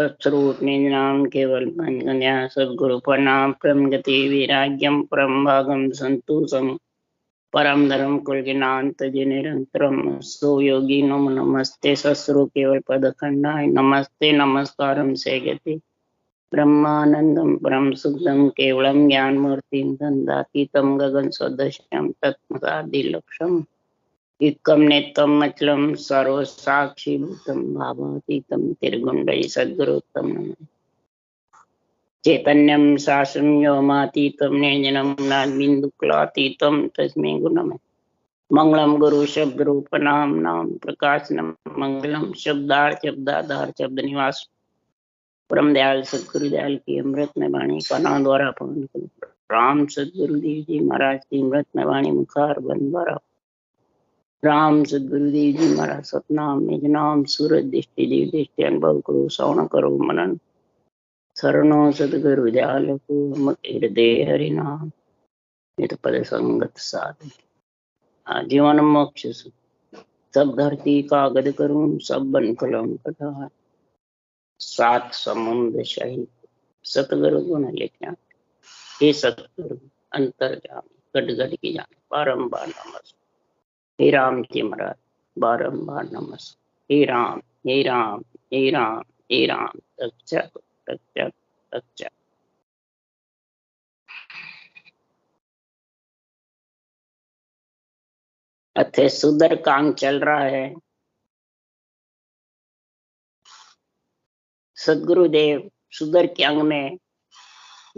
सत्स्वरूप निजनाम केवल पंचकन्या सद्गुरु प्रणाम परम गति वैराग्यम परम भागम संतोषम परम धर्म कुलगिनांत निरंतरम सो योगी नम नमस्ते सत्स्वरूप केवल पद खंडाय नमस्ते नमस्कारम से गति ब्रह्मानंदम परम शुद्धम केवलम ज्ञान मूर्ति दंडातीतम गगन सदृश्यम तत्मसादि लक्ष्यम एकम नेतम मचलम सर्व साक्षी भूतम भावातीतम त्रिगुंडई सद्गुरुतम नमः चैतन्यम शासम व्योमातीतम निर्जनम नादबिंदुक्लातीतम तस्मै गुणम मंगलम गुरु शब्द रूप नाम नाम प्रकाशनम मंगलम शब्दाधार शब्द निवास परम दयाल सदगुरु दयाल की अमृत में वाणी कना द्वारा पवन राम सदगुरुदेव जी महाराज की अमृत में वाणी मुखार बन द्वारा राम सदगुरुदेव जी महाराज सतनाम निज नाम सूरज दृष्टि देव दृष्टि अनुभव करो श्रवण करो मनन शरणो सदगुरु दयाल को हृदय हरि नाम नित पद संगत साध जीवन मोक्ष सब धरती कागद करूं सब बन कलम कटा सात समुद्र सहित सतगुरु गुण लिखा हे सतगुरु अंतर्जामी गट गट की जान बारंबार नमस्कार हे राम जी महाराज बारंबार नमस्कार हे राम हे राम हे राम हे राम रक्षक रक्षक रक्षक। अथे सुंदर कांग चल रहा है। सदगुरुदेव सुंदर के अंग में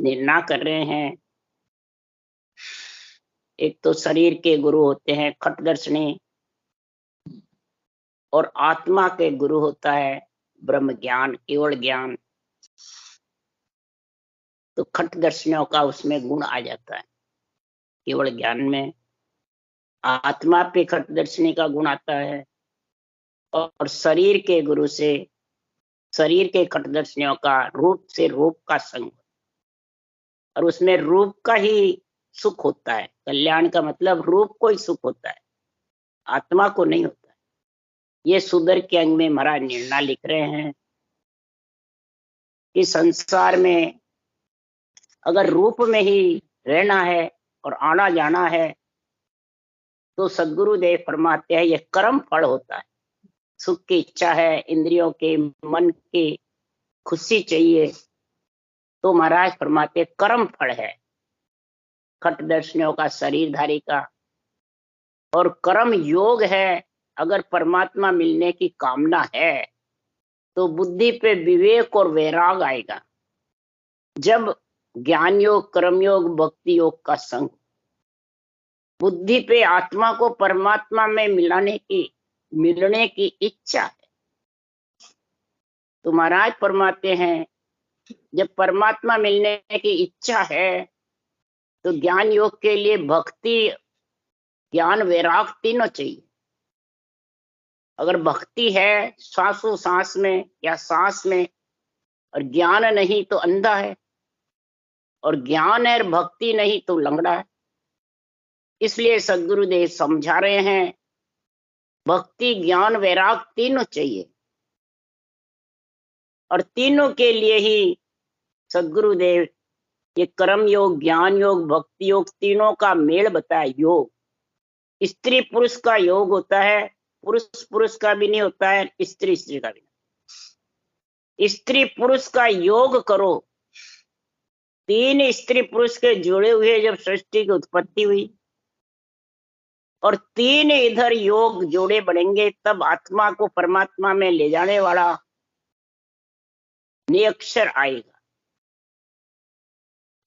निर्णय कर रहे हैं। एक तो शरीर के गुरु होते हैं खटदर्शनी और आत्मा के गुरु होता है ब्रह्म ज्ञान केवल ज्ञान। तो खटदर्शनियों का उसमें गुण आ जाता है। केवल ज्ञान में आत्मा पे खटदर्शनी का गुण आता है और शरीर के गुरु से शरीर के खटदर्शनियों का रूप से रूप का संग और उसमें रूप का ही सुख होता है। कल्याण का मतलब रूप को ही सुख होता है, आत्मा को नहीं होता है। ये सुंदर के अंग में महाराज निर्णय लिख रहे हैं कि संसार में अगर रूप में ही रहना है और आना जाना है तो सदगुरुदेव फरमाते हैं यह कर्म फल होता है। सुख की इच्छा है, इंद्रियों के मन की खुशी चाहिए तो महाराज फरमाते कर्म फल है खटदर्शनियों का शरीरधारी का। और कर्म योग है। अगर परमात्मा मिलने की कामना है तो बुद्धि पे विवेक और वैराग आएगा। जब ज्ञान योग कर्म योग भक्ति योग का संग बुद्धि पे आत्मा को परमात्मा में मिलने की इच्छा है तो महाराज फरमाते हैं जब परमात्मा मिलने की इच्छा है तो ज्ञान योग के लिए भक्ति ज्ञान वैराग तीनों चाहिए। अगर भक्ति है सांसों सांस में या सांस में और ज्ञान नहीं तो अंधा है और ज्ञान है और भक्ति नहीं तो लंगड़ा है। इसलिए सदगुरुदेव समझा रहे हैं भक्ति ज्ञान वैराग तीनों चाहिए और तीनों के लिए ही सदगुरुदेव ये कर्म योग ज्ञान योग भक्ति योग तीनों का मेल बताया। योग स्त्री पुरुष का योग होता है, पुरुष पुरुष का भी नहीं होता है, स्त्री स्त्री का भी नहीं। स्त्री पुरुष का योग करो। तीन स्त्री पुरुष के जुड़े हुए जब सृष्टि की उत्पत्ति हुई और तीन इधर योग जोड़े बनेंगे तब आत्मा को परमात्मा में ले जाने वाला निरक्षर आएगा।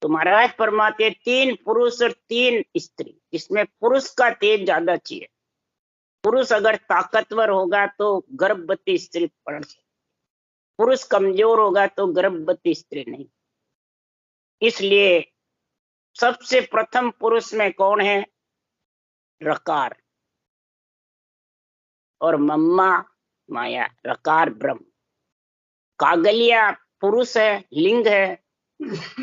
तो महाराज परमात्मा तीन पुरुष और तीन स्त्री, इसमें पुरुष का तेज ज्यादा चाहिए। पुरुष अगर ताकतवर होगा तो गर्भवती स्त्री पढ़ सकती, पुरुष कमजोर होगा तो गर्भवती स्त्री नहीं। इसलिए सबसे प्रथम पुरुष में कौन है? रकार और मम्मा माया, रकार ब्रह्म। कागलिया पुरुष है, लिंग है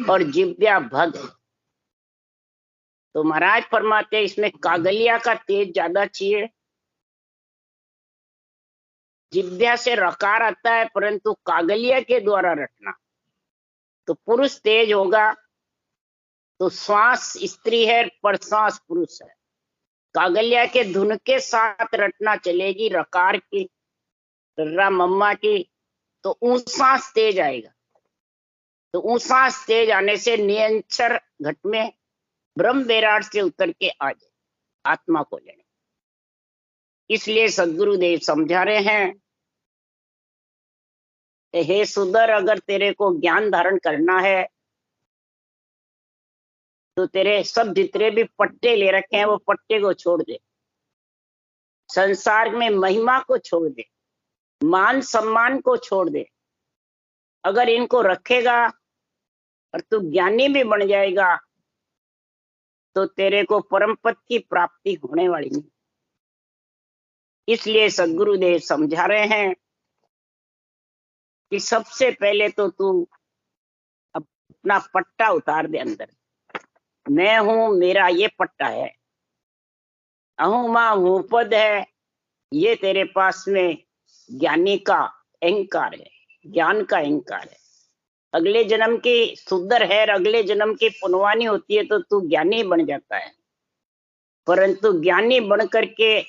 और जिव्या भग। तो महाराज फरमाते इसमें कागलिया का तेज ज्यादा चाहिए जिभ्या से रकार आता है, परंतु कागलिया के द्वारा रटना। तो पुरुष तेज होगा तो श्वास स्त्री है पर श्वास पुरुष है। कागलिया के धुन के साथ रटना चलेगी रकार की, रर्रा मम्मा की, तो ऊंसास तेज आएगा। तो ऊंसास तेज आने से नियंचर घट में ब्रह्म बैराट से उतर के आ जाए आत्मा को लेने। इसलिए सदगुरुदेव समझा रहे हैं, हे सुधर, अगर तेरे को ज्ञान धारण करना है तो तेरे सब जितने भी पट्टे ले रखे हैं वो पट्टे को छोड़ दे। संसार में महिमा को छोड़ दे, मान सम्मान को छोड़ दे। अगर इनको रखेगा और तू ज्ञानी भी बन जाएगा तो तेरे को परम पद की प्राप्ति होने वाली नहीं। इसलिए सदगुरुदेव समझा रहे हैं कि सबसे पहले तो तू अपना पट्टा उतार दे अंदर। मैं हूं, मेरा ये पट्टा है। अहूं मां हूं पद है, ये तेरे पास में ज्ञानी का अहंकार है, ज्ञान का अहंकार है। अगले जन्म की सुधर है, अगले जन्म की पुनवानी होती है तो तू ज्ञानी बन जाता है। परंतु ज्ञानी बन करके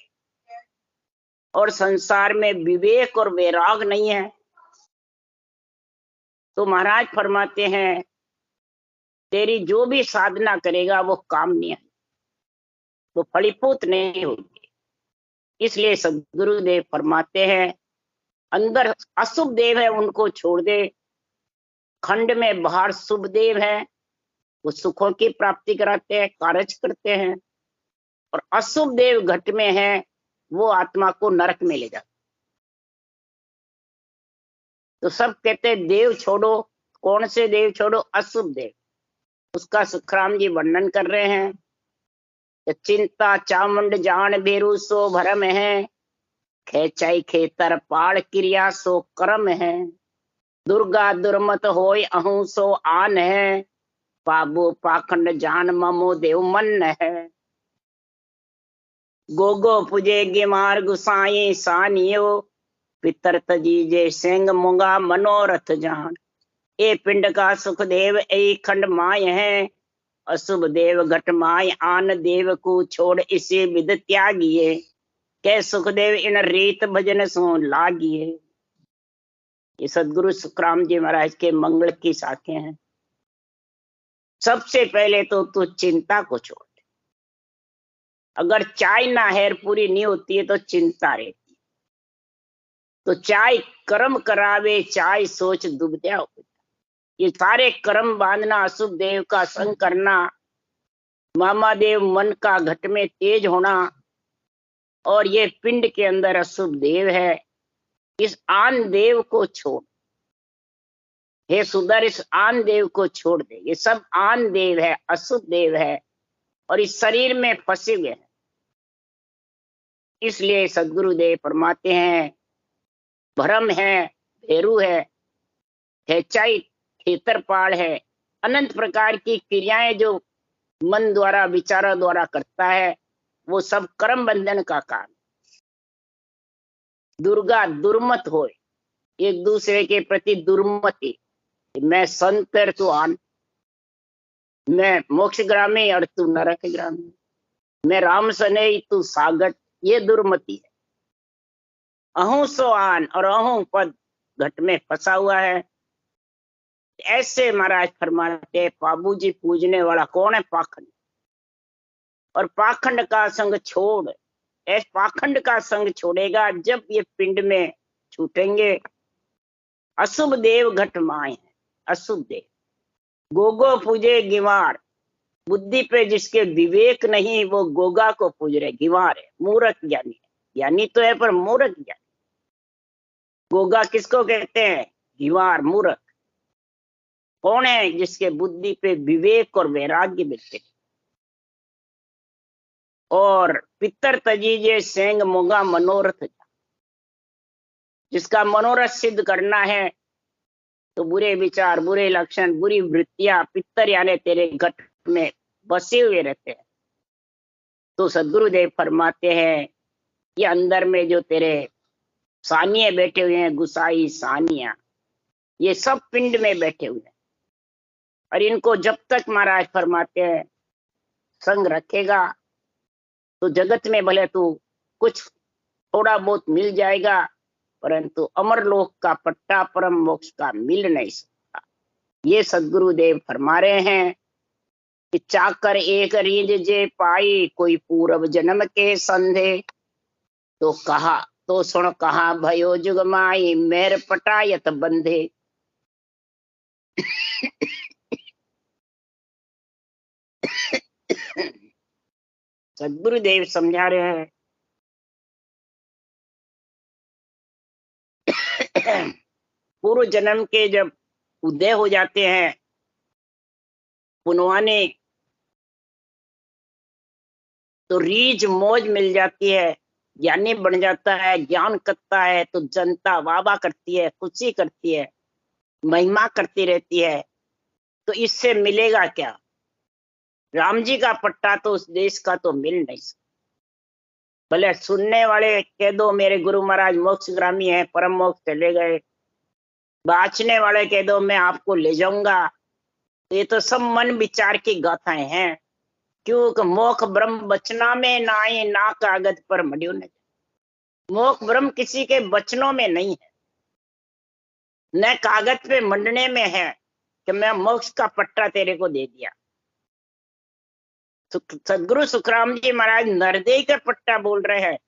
और संसार में विवेक और वैराग नहीं है तो महाराज फरमाते हैं तेरी जो भी साधना करेगा वो काम नहीं है, वो फलीभूत नहीं होगी। इसलिए सदगुरुदेव फरमाते हैं अंदर अशुभ देव है उनको छोड़ दे, खंड में बाहर शुभ देव है, वो सुखों की प्राप्ति कराते हैं, कारज करते हैं। और अशुभ देव घट में है, वो आत्मा को नरक में ले जाते। तो सब कहते हैं देव छोड़ो, कौन से देव छोड़ो? अशुभ देव। उसका सुखराम जी वर्णन कर रहे हैं, चिंता चामुंड जान बेरू सो भरम है, खेचाई खेतर पाड़ क्रिया सो कर्म है, दुर्गा दुर्मत होय अहू सो आन है, बाबू पाखंड जान ममो देव मन है, गोगो पुजे गिमार गुसाई सानियो, पितर तजीजे सिंह मुंगा मनोरथ जान, ए पिंड का सुखदेव ए खंड माय है, अशुभ देव घट माय आन देव को छोड़ इसी विद त्यागिए, के सुखदेव इन रीत भजन सो लागिए। ये सदगुरु सुखराम जी महाराज के मंगल की साखें हैं। सबसे पहले तो तू चिंता को छोड़ दे। अगर चाय ना है पूरी नहीं होती है तो चिंता रहती है। तो चाय कर्म करावे, चाय सोच दुबद्या हो। ये सारे कर्म बांधना, अशुभ देव का संग करना, मामा देव मन का घट में तेज होना, और ये पिंड के अंदर अशुभ देव है, इस आन देव को छोड़। हे सुधर, इस आन देव को छोड़ दे। ये सब आन देव है, अशुभ देव है, और इस शरीर में फंसे हुए हैं। इसलिए सदगुरुदेव फरमाते हैं भ्रम है, भेरू है, खेचाई खेतरपाड़ है, अनंत प्रकार की क्रियाएं जो मन द्वारा विचारों द्वारा करता है वो सब कर्म बंधन का कारण। दुर्गा दुर्मत हो, एक दूसरे के प्रति दुर्मति, मैं संत तू आन, मैं मोक्ष ग्रामी और तू नरक ग्रामी, मैं राम सने तू सागट, ये दुर्मति है। अहू सो आन और अहू पद घट में फंसा हुआ है। ऐसे महाराज फरमाते बाबू जी पूजने वाला कौन है? पाखंड। और पाखंड का संग छोड़, ऐसे पाखंड का संग छोड़ेगा जब ये पिंड में छूटेंगे। अशुभ देव घट माए है, अशुभ देव। गोगो पूजे गिवार, बुद्धि पे जिसके विवेक नहीं वो गोगा को पूज रहे, गिवार है, मूर्ख ज्ञानी है। ज्ञानी तो है पर मूर्ख ज्ञानी। गोगा किसको कहते हैं? गिवार, मूर्ख। कौन है? जिसके बुद्धि पे विवेक और वैराग्य मिलते। और पितर तजीजे सेंग मोगा मनोरथ, जिसका मनोरथ सिद्ध करना है तो बुरे विचार, बुरे लक्षण, बुरी वृत्तियां, पितर यानी तेरे घट में बसे हुए रहते हैं। तो सदगुरुदेव फरमाते हैं ये अंदर में जो तेरे सानिये बैठे हुए हैं, गुसाई सानिया, ये सब पिंड में बैठे हुए हैं। और इनको जब तक महाराज फरमाते हैं संग रखेगा तो जगत में भले तू कुछ थोड़ा बहुत मिल जाएगा, परंतु अमरलोक का पट्टा परम मोक्ष का मिल नहीं सकता। ये सदगुरुदेव फरमा रहे हैं कि चाकर एक रीझ जे पाई, कोई पूर्व जन्म के संधे। तो कहा, तो सुन कहा भयो जुग माई, मेर पटायत बंधे। सदगुरुदेव समझा रहे हैं पूर्व जन्म के जब उदय हो जाते हैं पुनवाने, तो रीझ मौज मिल जाती है, ज्ञानी बन जाता है, ज्ञान करता है तो जनता वाह वाह करती है, खुशी करती है, महिमा करती रहती है। तो इससे मिलेगा क्या? राम जी का पट्टा तो उस देश का तो मिल नहीं सकता। भले सुनने वाले कह दो मेरे गुरु महाराज मोक्षग्रामी है, परम मोक्ष चले गए, बाँचने वाले कह दो मैं आपको ले जाऊंगा, तो ये तो सब मन विचार की गाथाएं हैं। क्योंकि मोक्ष ब्रह्म बचना में नाई, ना कागज पर मड्यो न। मोक्ष ब्रह्म किसी के बचनों में नहीं है, न कागज पे मंडने में है कि मैं मोक्ष का पट्टा तेरे को दे दिया। सदगुरु सुखराम जी महाराज नरदेय का पट्टा बोल रहे हैं,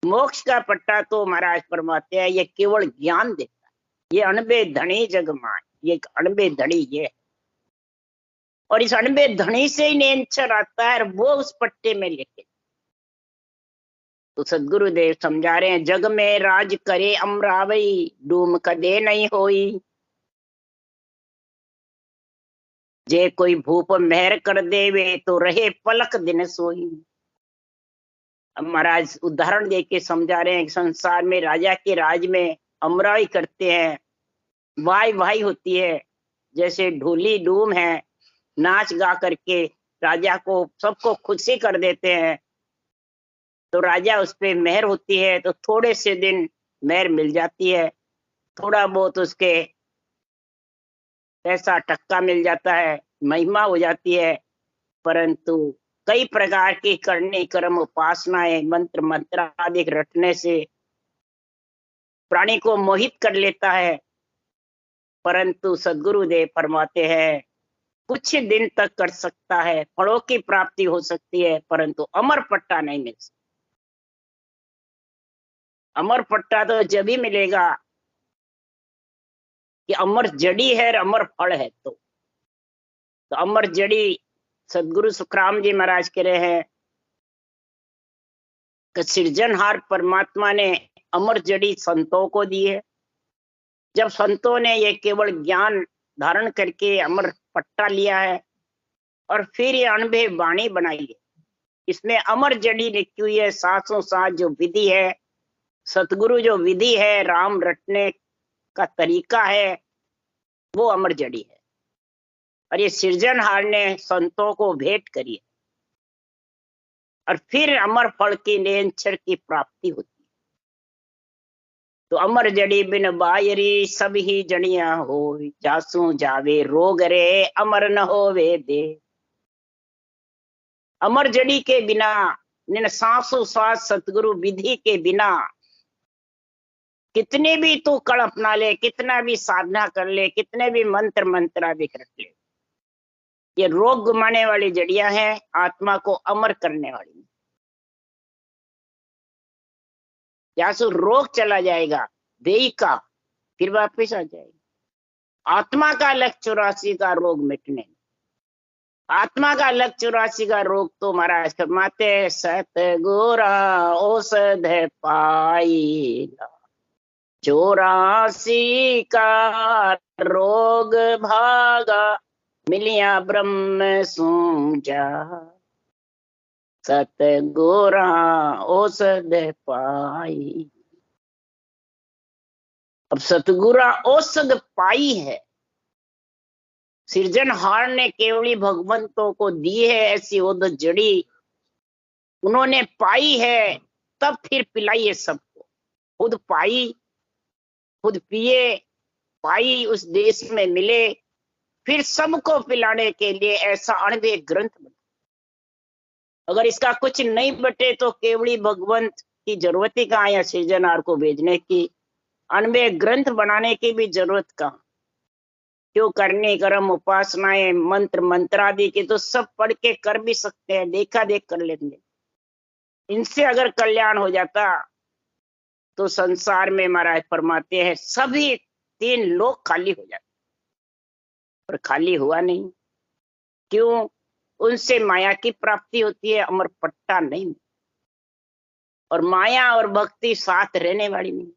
मोक्ष का पट्टा तो महाराज फरमाते हैं ये केवल ज्ञान देता है। ये अणबे धनी जग मान, ये अणबे धनी ये, और इस अणबे धनी से ही नेंचर आता है, और वो उस पट्टे में लेके। तो सदगुरुदेव समझा रहे हैं जग में राज करे अमरावई, डूम कदे नहीं होई। जे कोई भूप मेहर कर देवे, तो रहे पलक दिन सोई। अब महाराज उदाहरण देके समझा रहे हैं संसार में राजा के राज में अमराई करते हैं, वाई वाई होती है, जैसे ढोली डूम है, नाच गा करके राजा को सबको खुशी कर देते हैं। तो राजा उस पे मेहर होती है, तो थोड़े से दिन मेहर मिल जाती है, थोड़ा बहुत उसके पैसा टक्का मिल जाता है, महिमा हो जाती है, परंतु कई प्रकार की करनी कर्म उपासनाएं मंत्र मंत्रादिक रटने से प्राणी को मोहित कर लेता है। परंतु सदगुरुदेव फरमाते हैं कुछ दिन तक कर सकता है, फलों की प्राप्ति हो सकती है, परंतु अमर पट्टा नहीं मिल सकता। अमर पट्टा तो जब ही मिलेगा कि अमर जड़ी है और अमर फल है। तो अमर जड़ी सदगुरु सुखराम जी महाराज कह रहे हैं कि सृजनहार परमात्मा ने अमर जड़ी संतों को दी है। जब संतों ने ये केवल ज्ञान धारण करके अमर पट्टा लिया है और फिर ये अणबे वाणी बनाई है, इसमें अमर जड़ी लिखी हुई है, सासों सास जो विधि है, सतगुरु जो विधि है, राम रटने का तरीका है, वो अमर जड़ी है। और ये सृजनहार ने संतों को भेंट करी है, और फिर अमर फल की नेंचर की प्राप्ति होती है। तो अमर जड़ी बिन बायरी सब ही जड़िया हो, जासू जावे रोग रे अमर न होवे दे। अमर जड़ी के बिना, निन सांसों सांस सतगुरु विधि के बिना कितने भी तू कड़ अपना ले, कितना भी साधना कर ले, कितने भी मंत्र मंत्रादिक रख ले, ये रोग गुमाने वाली जड़ियां हैं, आत्मा को अमर करने वाली। जासु रोग चला जाएगा देही का, फिर वापिस आ जाएगा। आत्मा का लक्ष्य 84 का रोग मिटने, आत्मा का लक्ष्य 84 का रोग तो महाराज फरमाते सतगुरा औषध पाई, 84 का रोग भागा, मिलिया ब्रह्म सूझा, सतगुरा औषध पाई। अब सतगुरा औषध पाई है, सृजनहार ने केवली भगवंतों को दी है ऐसी औषध जड़ी, उन्होंने पाई है, तब फिर पिलाई है सबको। खुद पाई, खुद पिए, पाई उस देश में मिले, फिर सबको पिलाने के लिए ऐसा अणबे ग्रंथ बने। अगर इसका कुछ नहीं बटे तो केवली भगवंत की जरूरत ही कहाँ या सृजनहार को भेजने की, अणबे ग्रंथ बनाने की भी जरूरत कहाँ। क्यों करनी कर्म उपासनाएं मंत्र मंत्रादि की तो सब पढ़ के कर भी सकते हैं, देखा देख कर लेंगे। इनसे अगर कल्याण हो जाता तो संसार में महाराज फरमाते हैं सभी 3 लोग खाली हो जाते, पर खाली हुआ नहीं। क्यों? उनसे माया की प्राप्ति होती है, अमर पट्टा नहीं। और माया और भक्ति साथ रहने वाली नहीं।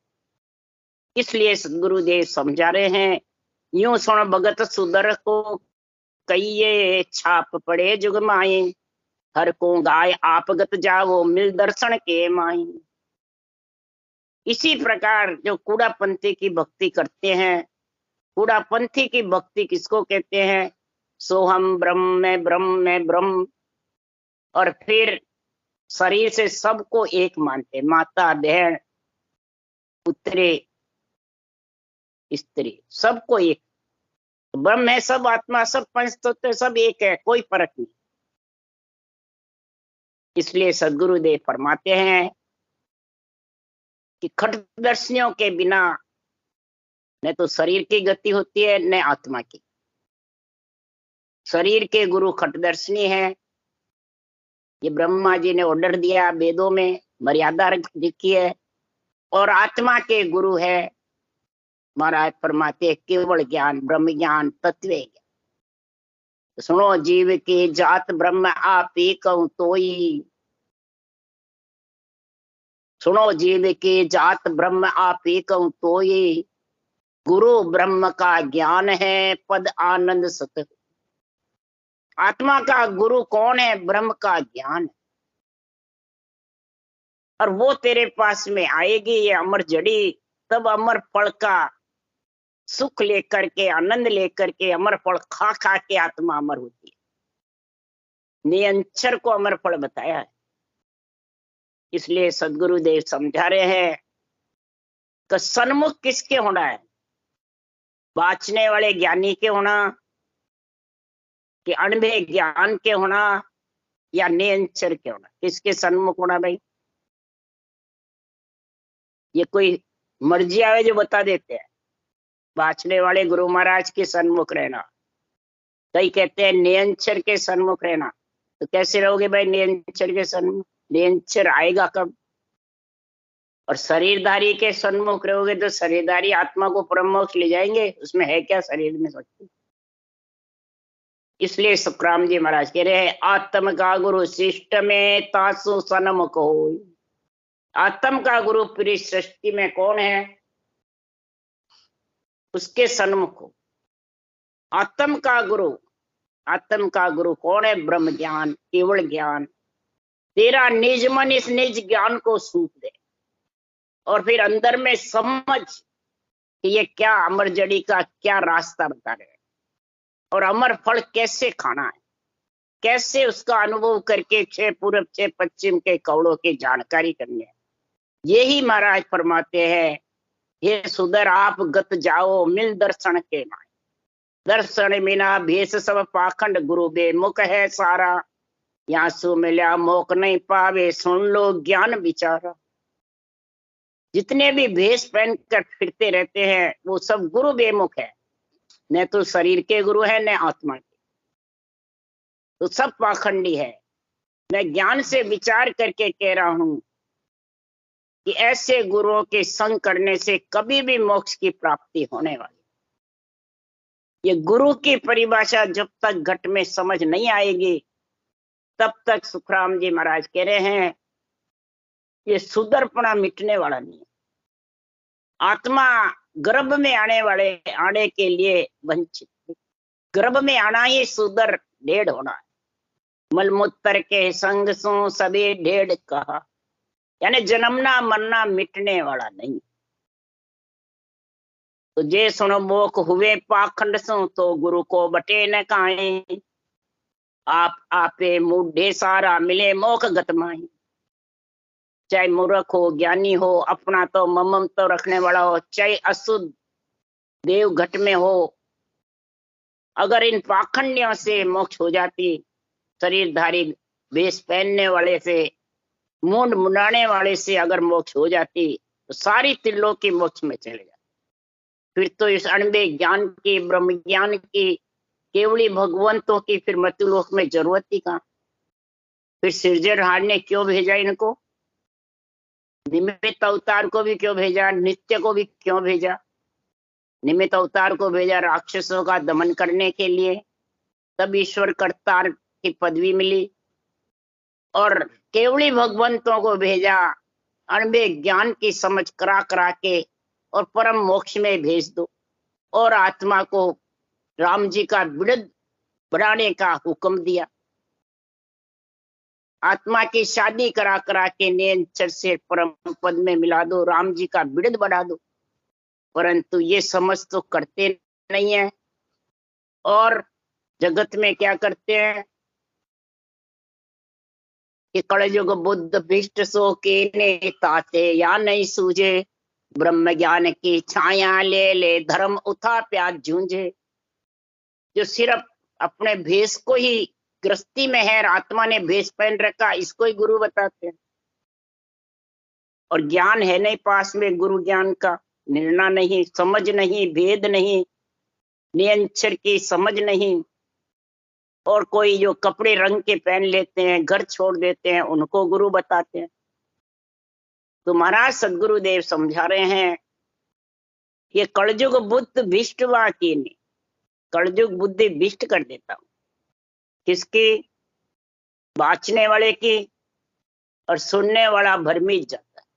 इसलिए सदगुरुदेव समझा रहे हैं, यूं सुन भगत सुदर को कहिए छाप पड़े जुग माए, हर को गाय आपगत जाओ मिल दर्शन के माई। इसी प्रकार जो कूड़ापंथी की भक्ति करते हैं, कूड़ापंथी की भक्ति किसको कहते हैं? सोहम ब्रह्म में ब्रह्म में ब्रह्म, और फिर शरीर से सबको एक मानते, माता बहन पुत्री स्त्री सबको एक। ब्रह्म है, सब आत्मा, सब पंच तत्व सब एक है, कोई फर्क नहीं। इसलिए सदगुरुदेव फरमाते हैं कि खटदर्शियों के बिना न तो शरीर की गति होती है न आत्मा की। शरीर के गुरु खटदर्शिनी है, ये ब्रह्मा जी ने ऑर्डर दिया, वेदों में मर्यादा लिखी है। और आत्मा के गुरु है महाराज फरमाते केवल ज्ञान, ब्रह्म ज्ञान, तत्व ज्ञान। तो सुनो, जीव की जात ब्रह्म आप ही कहूं तोई। सुनो, जीव की जात ब्रह्म आप ही कहूं तोई, गुरु ब्रह्म का ज्ञान है पद आनंद सत। आत्मा का गुरु कौन है? ब्रह्म का ज्ञान है। और वो तेरे पास में आएगी ये अमर जड़ी, तब अमर फल का सुख लेकर के, आनंद लेकर के, अमर फल खा खा के आत्मा अमर होती है। निरंतर को अमर फल बताया है। इसलिए सदगुरुदेव समझा रहे हैं कि सन्मुख किसके होना है? बाँचने वाले ज्ञानी के होना, कि अणबे ज्ञान के होना, या निरंतर के होना? किसके सन्मुख होना भाई? ये कोई मर्जी आवे जो बता देते हैं। बाँचने वाले गुरु महाराज के सन्मुख रहना, कई कहते हैं निरंतर के सन्मुख रहना। तो कैसे रहोगे भाई निरंतर के सन्मुख? निरंतर आएगा कब? और शरीरधारी के सन्मुख रहोगे तो शरीरधारी आत्मा को परम मोक्ष ले जाएंगे, उसमें है क्या शरीर में शक्ति? इसलिए सुखराम जी महाराज कह रहे हैं आत्म का गुरु शिष्ट में तासु सन्मुख हो। आत्म का गुरु पूरी सृष्टि में कौन है? उसके सन्मुख हो। आत्म का गुरु, आत्म का गुरु कौन है? ब्रह्म ज्ञान, केवल ज्ञान। तेरा निज मन इस निज ज्ञान को सूख दे, और फिर अंदर में समझ कि ये क्या अमर जड़ी का क्या रास्ता बता रहे हैं, और अमर फल कैसे खाना है, कैसे उसका अनुभव करके 6 पूरब 6 पश्चिम के कौड़ों की जानकारी करनी है। यही महाराज फरमाते हैं, हे सुधर आप गत जाओ मिल दर्शन के माए। दर्शन बिना भेष सब पाखंड, गुरु बेमुख है सारा। यहाँ सु मिल्या मोक नहीं पावे, सुन लो ज्ञान विचारा। जितने भी भेष पहनकर फिरते रहते हैं वो सब गुरु बेमुख है, न तो शरीर के गुरु है न आत्मा के, तो सब पाखंडी है। मैं ज्ञान से विचार करके कह रहा हूं कि ऐसे गुरुओं के संग करने से कभी भी मोक्ष की प्राप्ति होने वाली। ये गुरु की परिभाषा जब तक घट में समझ नहीं आएगी तब तक सुखराम जी महाराज कह रहे हैं ये सुदरपना मिटने वाला नहीं है। आत्मा गर्भ में आने के लिए वंचित, गर्भ में आना ही सुदर ढेड़ होना है। मलमूत्र के संग सो सभी ढेड़ कहा, यानी जन्मना मरना मिटने वाला नहीं। तो जे सुनो मोख हुए पाखंड सो, तो गुरु को बटे न काए। आप आपे मुढ़े सारा मिले मोख गतमाई। चाहे मूर्ख हो, ज्ञानी हो, अपना तो ममम तो रखने वाला हो, चाहे अशुद्ध देव घट में हो, अगर इन पाखंडियों से मोक्ष हो जाती, शरीरधारी वेश पहनने वाले से, मुंड मुंडाने वाले से अगर मोक्ष हो जाती, तो सारी त्रिलोकी मोक्ष में चले जाते। फिर तो इस अणबे ज्ञान की, ब्रह्म ज्ञान की, केवली भगवंतों की फिर मृत्युलोक में जरूरत ही कहाँ। फिर सृजनहार ने क्यों भेजा इनको? निमित्त अवतार को भी क्यों भेजा? नित्य को भी क्यों भेजा? निमित्त अवतार को भेजा राक्षसों का दमन करने के लिए, तब ईश्वर करतार की पदवी मिली। और केवली भगवंतों को भेजा अणबे ज्ञान की समझ करा करा के और परम मोक्ष में भेज दो। और आत्मा को राम जी का विरुद्ध बढ़ाने का हुक्म दिया। आत्मा की शादी करा करा के निरंतर से परम पद में मिला दो, राम जी का विरुद्ध बढ़ा दो। परंतु ये समझ तो करते नहीं है। और जगत में क्या करते हैं कि कलयुग बुद्ध भ्रष्ट सो के नेता थे, या नहीं सूझे ब्रह्म ज्ञान की छाया ले ले, धर्म उठा प्याज झूंझे। जो सिर्फ अपने भेष को ही गृहस्थी में है, आत्मा ने भेष पहन रखा, इसको ही गुरु बताते हैं। और ज्ञान है नहीं पास में, गुरु ज्ञान का निर्णय नहीं, समझ नहीं, भेद नहीं, निरंतर की समझ नहीं। और कोई जो कपड़े रंग के पहन लेते हैं, घर छोड़ देते हैं, उनको गुरु बताते हैं। तो महाराज सदगुरुदेव समझा रहे हैं, ये कलयुग बुद्ध भिष्टवा की नहीं, कलयुग बुद्धि भिष्ट कर देता हूं। किसकी? बाँचने वाले की। और सुनने वाला भ्रमित जाता है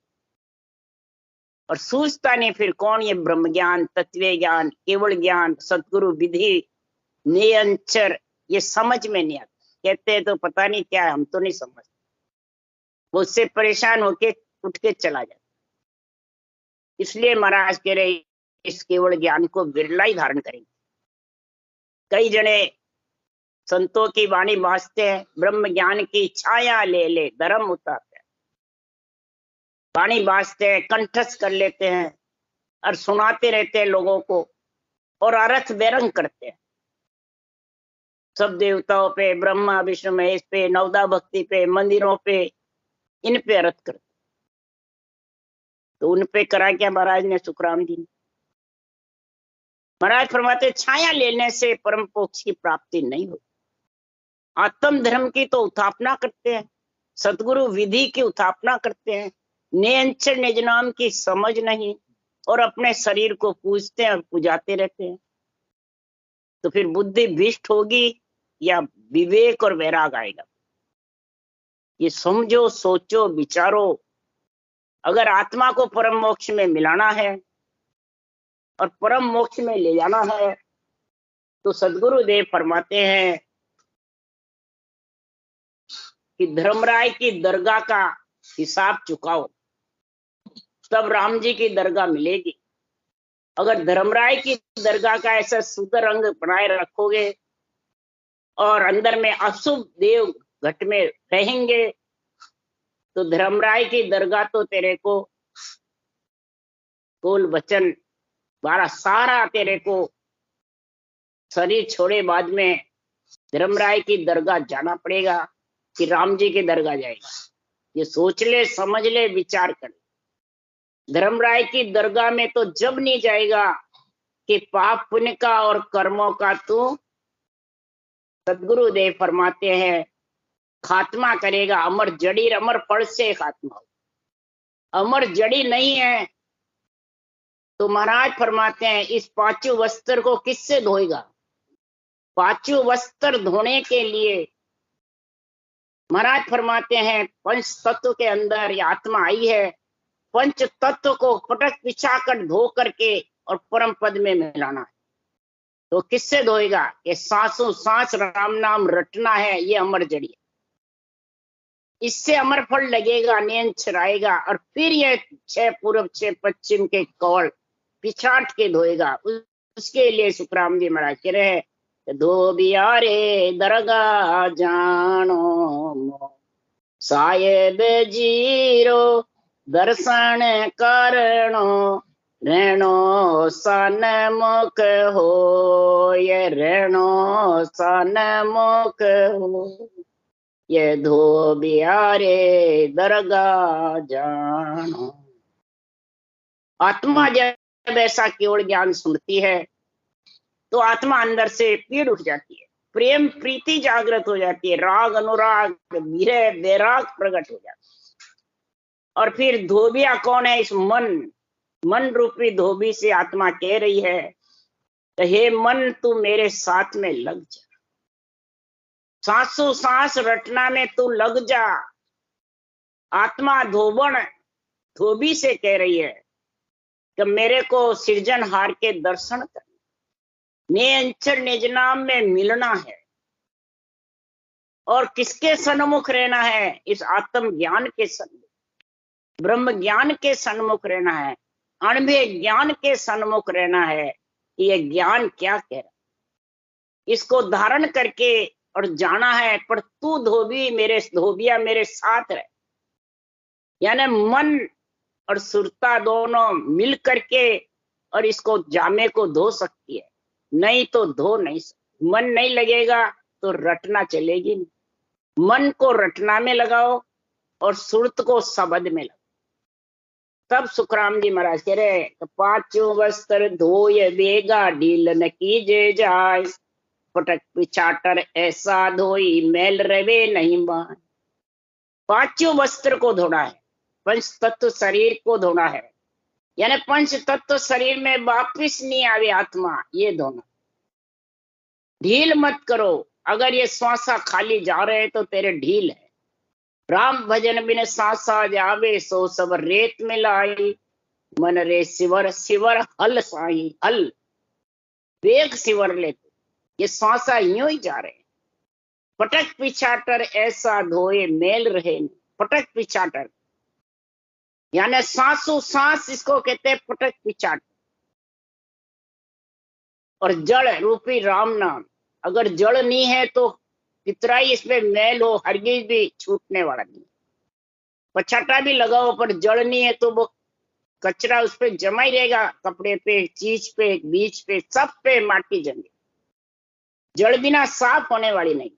और सूझता नहीं फिर कौन ये ब्रह्म ज्ञान, तत्व ज्ञान, केवल ज्ञान, सतगुरु विधि, निरंतर, ये समझ में नहीं आता। कहते हैं तो पता नहीं क्या है, हम तो नहीं समझते। वो उससे परेशान होके उठ के चला जाता। इसलिए महाराज कह रहे इस केवल ज्ञान को बिरला ही धारण करेंगे। कई जने संतों की वाणी बाजते हैं, ब्रह्म ज्ञान की छाया ले ले, धर्म उतारते हैं। वाणी बाजते हैं, कंठस्थ कर लेते हैं और सुनाते रहते हैं लोगों को, और अर्थ बेरंग करते हैं। सब देवताओं पे, ब्रह्मा विष्णु महेश पे, नवदा भक्ति पे, मंदिरों पे, इन पे अर्थ करते। तो उन पे करा क्या महाराज ने, सुखराम जी ने? महाराज फरमाते छाया लेने से परम मोक्ष की प्राप्ति नहीं होती। आत्म धर्म की तो उत्थापना करते हैं, सतगुरु विधि की उत्थापना करते हैं, निरंतर निज नाम की समझ नहीं, और अपने शरीर को पूजते हैं और पुजाते रहते हैं। तो फिर बुद्धि भ्रष्ट होगी या विवेक और वैराग आएगा? ये समझो, सोचो, विचारो। अगर आत्मा को परम मोक्ष में मिलाना है और परम मोक्ष में ले जाना है, तो सदगुरुदेव फरमाते हैं कि धर्मराय की दरगाह का हिसाब चुकाओ, तब राम जी की दरगाह मिलेगी। अगर धर्मराय की दरगाह का ऐसा सुंदर रंग बनाए रखोगे और अंदर में अशुभ देव घट में रहेंगे, तो धर्मराय की दरगाह तो तेरे को कोल वचन बारा सारा तेरे को शरीर छोड़े बाद में धर्मराय की दरगाह जाना पड़ेगा कि राम जी की दरगाह जाएगा। ये सोच ले, समझ ले, विचार कर। धर्मराय की दरगाह में तो जब नहीं जाएगा कि पाप पुण्य का और कर्मों का तू, सदगुरुदेव फरमाते हैं, खात्मा करेगा। अमर जड़ी अमर फल से खात्मा हो। अमर जड़ी नहीं है तो महाराज फरमाते हैं इस पांचों वस्त्र को किससे धोएगा? पांचों वस्त्र धोने के लिए महाराज फरमाते हैं पंच तत्व के अंदर ये आत्मा आई है, पंच तत्व को पटक पिछा कर धो करके और परम पद में मिलाना है। तो किससे धोएगा? ये सांसों सांस राम नाम रटना है, ये अमर जड़ी है। इससे अमर फल लगेगा, नियंत्रण आएगा। और फिर ये 6 पूर्व 6 पश्चिम के कौल पिछाट के धोएगा। उसके लिए सुखराम जी महाराज कह रहे हैं, धो बियारे दरगाह जानो, साहेब जीरो दर्शन करणो रेणो सन्मुख हो, ये रेणो सन्मुख हो, ये धोबियारे दरगाह जानो। आत्मा जब ऐसा केवल ज्ञान सुनती है तो आत्मा अंदर से पीड़ उठ जाती है, प्रेम प्रीति जागृत हो जाती है, राग अनुराग विरह वैराग प्रकट हो जाता है। और फिर धोबिया कौन है? इस मन रूपी धोबी से आत्मा कह रही है, हे मन तू मेरे साथ में लग जा, सांसों सांस रटना में तू लग जा। आत्मा धोबी से कह रही है कि मेरे को सृजनहार के दर्शन कर, निज निज नाम में मिलना है। और किसके सन्मुख रहना है? इस आत्म ज्ञान के सन्मुख, ब्रह्म ज्ञान के सन्मुख रहना है, अनुभव ज्ञान के सन्मुख रहना है। ये ज्ञान क्या कह रहा, इसको धारण करके और जाना है। पर तू धोबिया मेरे साथ रहे, यानी मन और सुरता दोनों मिल करके और इसको जामे को धो सकती है, नहीं तो धो नहीं सकती। मन नहीं लगेगा तो रटना चलेगी नहीं। मन को रटना में लगाओ और सुरत को शब्द में लगाओ। तब सुखराम जी महाराज कह रहे, पांचों वस्त्र धोए बेगा ढील न कीजे जाय, पटक पिछाटर ऐसा धोई मैल रवे नहीं बाय। पांचों वस्त्र को धोना है, पंच तत्व शरीर को धोना है, यानी पंच तत्व शरीर में वापिस नहीं आवे आत्मा, ये धोना। ढील मत करो, अगर ये श्वासा खाली जा रहे तो तेरे ढील है। राम भजन बिन सांसा जावे, सो सब रेत में लाई, मन रे सिवर सिवर हल साई हल, वेग सिवर ले, ये श्वासा यूं ही जा रहे। पटक पिछाटर ऐसा धोए मेल रहे, पटक पिछाटर यानी सांसों सांस, इसको कहते हैं पटक पिछाटर। और जड़ रूपी राम नाम, अगर जड़ नहीं है तो कितना ही इसमें मैल हो, हरगिज भी छूटने वाला नहीं। पछाटा भी लगाओ पर जड़ नहीं है तो वो कचरा उस पे जमा ही रहेगा, कपड़े पे, चीज पे, बीज पे, सब पे माटी जमे। जड़ बिना साफ होने वाली नहीं,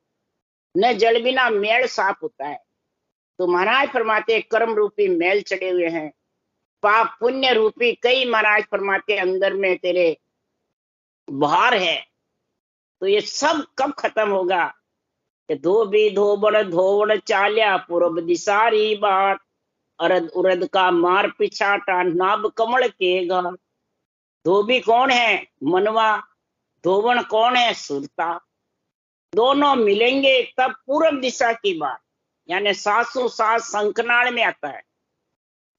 न जड़ बिना मेल साफ होता है। तो महाराज फरमाते कर्म रूपी मैल चढ़े हुए हैं, पाप पुण्य रूपी कई महाराज फरमाते अंदर में तेरे भार है। तो ये सब कब खत्म होगा? कि धोबी धोवण चाल्या पूर्व दिशारी बाट, अरद उरद का मार पिछाटा नाभ कमल के घाट। धोबी कौन है? मनवा। धोवण कौन है? सुरता। दोनों मिलेंगे तब पूर्व दिशा की बात, यानी सांसों सांस शंखनाल में आता है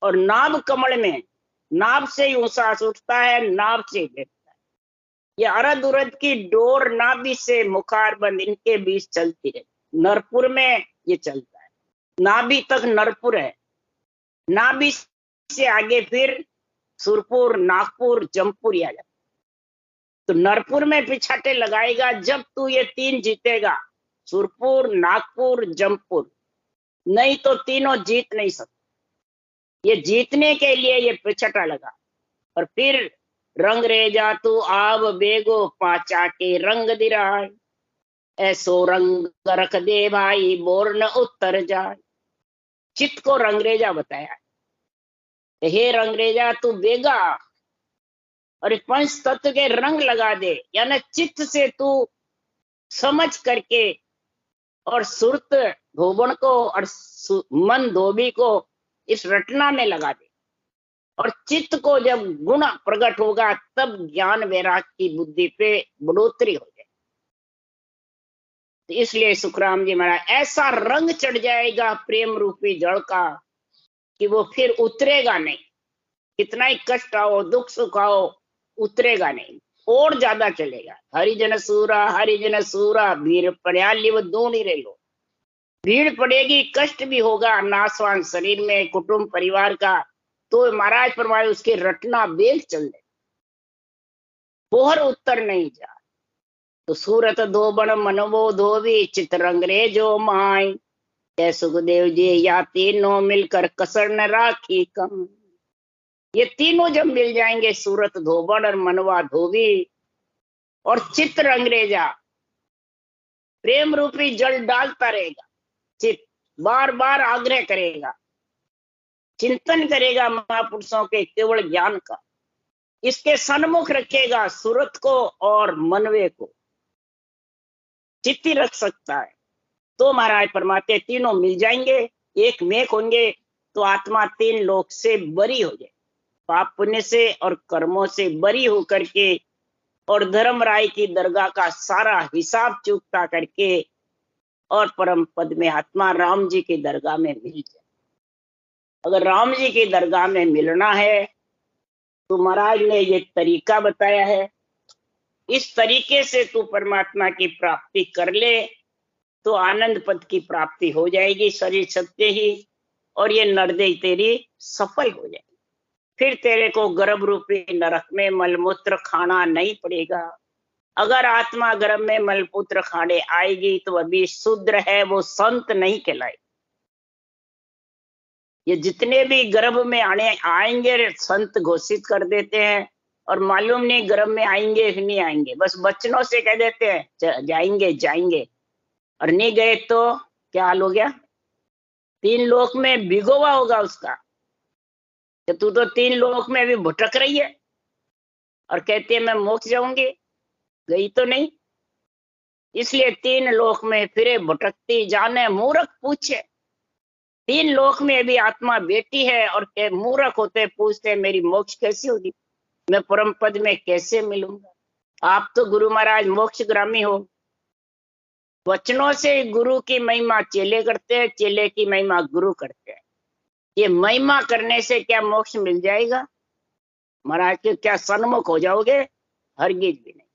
और नाभ कमल में, नाभ से ही सांस उठता है, नाभ से बैठता है। ये अरद उरद की डोर नाभि से मुखार बंद, इनके बीच चलती है। नरपुर में ये चलता है, नाभि तक नरपुर है, नाभि से आगे फिर सुरपुर, नागपुर, जमपुर आ जाता। तो नरपुर में पिछाटे लगाएगा जब तू ये तीन जीतेगा, सुरपुर, नागपुर, जमपुर, नहीं तो तीनों जीत नहीं सकते। ये जीतने के लिए ये पिछटा लगा। और फिर रंग रेजा तू आव बेगो, पाचा के रंग दिराय, ऐसो रंग रख दे भाई बोर न उत्तर जाए। चित्त को रंगरेजा बताया, हे रंगरेजा तू बेगा और पंच तत्व के रंग लगा दे, यानी चित्त से तू समझ करके और सुरत धोबन को और मन धोबी को इस रटना में लगा दे। और चित्त को जब गुण प्रकट होगा तब ज्ञान वैराग की बुद्धि पे बढ़ोतरी हो जाए। तो इसलिए सुखराम जी महाराज ऐसा रंग चढ़ जाएगा प्रेम रूपी जड़ का कि वो फिर उतरेगा नहीं। कितना ही कष्ट आओ, दुख सुख आओ, उतरेगा नहीं, और ज्यादा चलेगा। हरिजन सूरा भीड़ पड़िया लिव दूनी रे लो। भीड़ पड़ेगी, कष्ट भी होगा, नासवान शरीर में, कुटुंब परिवार का, तो महाराज फरमाए उसके रटना बेग चल दे, बोहर उत्तर नहीं जा। तो सूरत धोबन मनवो धोवी, चित रंगरे जो माई, जय सुखदेव जी, या तीनों मिलकर कसर न राखी कम। ये तीनों जब मिल जाएंगे, सूरत धोबन और मनवा धोबी और चित्र अंग्रेजा, प्रेम रूपी जल डालता रहेगा। चित बार बार आग्रह करेगा, चिंतन करेगा महापुरुषों के केवल ज्ञान का, इसके सन्मुख रखेगा सूरत को और मनवे को, चित्ती रख सकता है तो महाराज परमात्मा तीनों मिल जाएंगे, एक मेक होंगे, तो आत्मा तीन लोक से बरी हो जाए, पाप पुण्य से और कर्मों से बरी होकर के, और धर्मराय की दरगाह का सारा हिसाब चुकता करके और परम पद में आत्मा राम जी की दरगाह में मिल जाए। अगर राम जी की दरगाह में मिलना है तो महाराज ने ये तरीका बताया है, इस तरीके से तू परमात्मा की प्राप्ति कर ले तो आनंद पद की प्राप्ति हो जाएगी शरीर सत्य ही, और ये नरदेह तेरी सफल हो जाएगी। फिर तेरे को गर्भ रूपी नरक में मलमूत्र खाना नहीं पड़ेगा। अगर आत्मा गर्भ में मलमूत्र खाने आएगी तो अभी शूद्र है, वो संत नहीं कहलाए। ये जितने भी गर्भ में आएंगे संत घोषित कर देते हैं, और मालूम नहीं गर्भ में आएंगे कि नहीं आएंगे, बस बचनों से कह देते हैं जाएंगे जाएंगे, और नहीं गए तो क्या हाल हो गया, तीन लोक में भिगोवा होगा उसका। तो तू तो तीन लोक में भी भटक रही है और कहती है मैं मोक्ष जाऊंगी, गई तो नहीं। इसलिए तीन लोक में फिरे भटकती जाने मूर्ख पूछे। तीन लोक में भी आत्मा बेटी है और मूर्ख होते पूछते मेरी मोक्ष कैसी होगी, मैं परम पद में कैसे मिलूंगा। आप तो गुरु महाराज मोक्षग्रामी हो, वचनों से गुरु की महिमा चेले करते हैं, चेले की महिमा गुरु करते हैं। ये महिमा करने से क्या मोक्ष मिल जाएगा महाराज के, क्या सन्मुख हो जाओगे, हरगिज भी नहीं।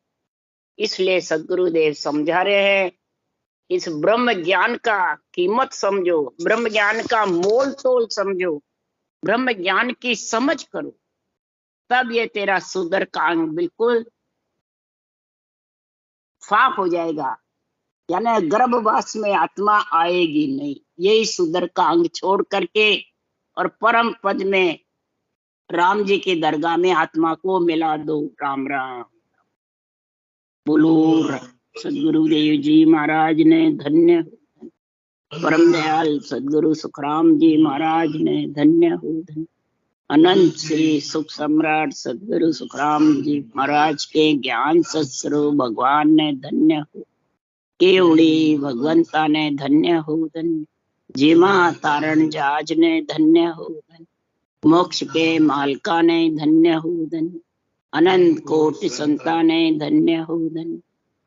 इसलिए सदगुरुदेव समझा रहे हैं, इस ब्रह्म ज्ञान का कीमत समझो, ब्रह्म ज्ञान का मोल तोल समझो, ब्रह्म ज्ञान की समझ करो, तब ये तेरा सुंदर कांग बिल्कुल साफ हो जाएगा। यानी गर्भवास में आत्मा आएगी नहीं, यही सुंदर कांग छोड़ करके और परम पद में राम जी की दरगाह में आत्मा को मिला दो। राम राम बोलो। सदगुरुदेव जी महाराज ने धन्य, परम दयाल सदगुरु सुखराम जी महाराज ने धन्य हो, धन्य। अनंत श्री सुख सम्राट सदगुरु सुखराम जी महाराज के ज्ञान सत्स्वरूप भगवान ने धन्य हो, केवड़ी भगवंता ने धन्य हो, धन्य। जीमा तारण जहाज ने धन्य हो, धन्य। मोक्ष के मालका ने धन्य हो, धन्य। अनंत कोटि संता ने धन्य हो, धन्य।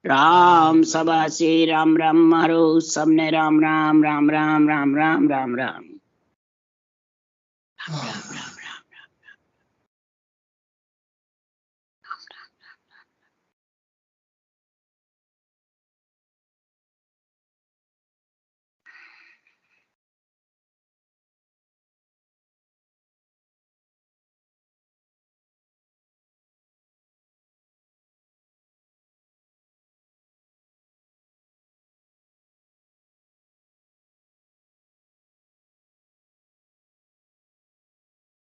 राम सभा से राम राम मारो, सबने राम राम राम राम राम राम राम राम राम राम राम।